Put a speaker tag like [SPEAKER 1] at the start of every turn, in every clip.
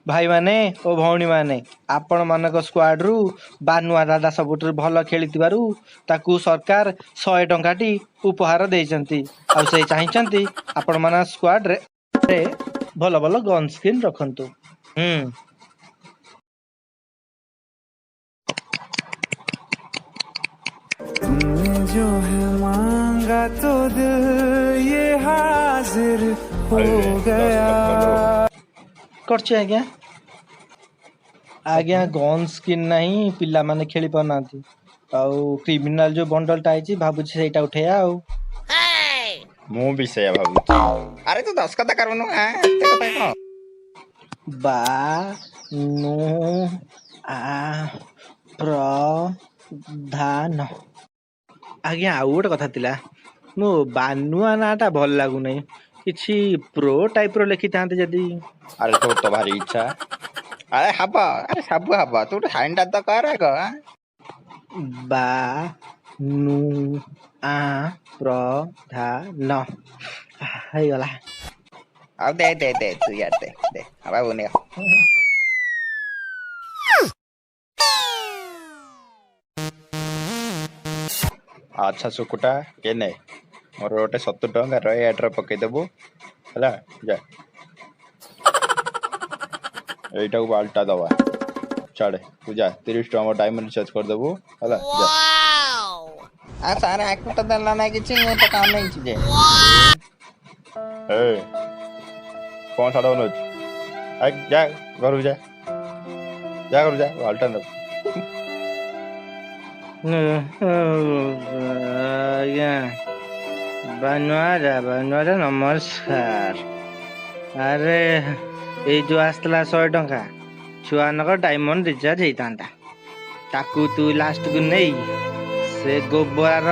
[SPEAKER 1] भाई माने ओ भौणी माने आपण मानक स्क्वाड रु बानुआ दादा सबुठ भल खेलिथिबारु ताकू सरकार 100 टंकाटी उपहार देइचंती आ से चाहिचंती आपण माना स्क्वाड रे भल भल गन स्किन रखंतु।
[SPEAKER 2] तुमने जो है मांगा तो दिल ये हाजिर हो गया।
[SPEAKER 1] करछे आज्ञा आज्ञा गन स्किन नहीं पिला माने खेली पानांती आउ क्रिमिनल जो बंडल टाइची भाबुची सेटा उठेया आउ
[SPEAKER 3] मु भी से भाबुची। अरे तू 10 कथा करबनु एते कथा कौन
[SPEAKER 1] बा नु आ प्र धान आज्ञा आउ गोटे कथा तिला मो बानुआ नाटा भल लागु नै किछि प्रो टाइप रो लिखि थांते जदी।
[SPEAKER 3] अरे तो भारी इच्छा अरे हबा अरे सब हबा तू हाइंडा तो कर ग
[SPEAKER 1] बा नु आ प्र धान हाय गला
[SPEAKER 3] अब दे तू यार दे हबा बने अच्छा सुकुटा के ने मोर गोटे 70 टंका रे एड्र पके देबो हला जा एटा को बाल्टा दवा चढ़े तू जा 30 टंका डायमंड रिचार्ज कर देबो हला जा आ सारे आकु तो दला ना किछि मैं तो काम नहीं छे ए कौन सा डाउन आ जा घर जा घर जा बाल्टा न
[SPEAKER 1] आज्ञा बानुआ नमस्कार। अरे ये जो आसला 100 टंका छुआनक डायमंड रिचार्ज होता ताकू तू लास्ट को नहीं से गोबर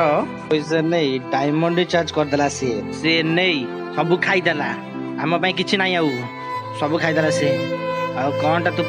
[SPEAKER 1] पैसा नहीं डायमंड रिचार्ज करदेला सी नहीं सब खाईदेला आम किछि नहीं आउ सब खाईदेला से आ कौन टा तू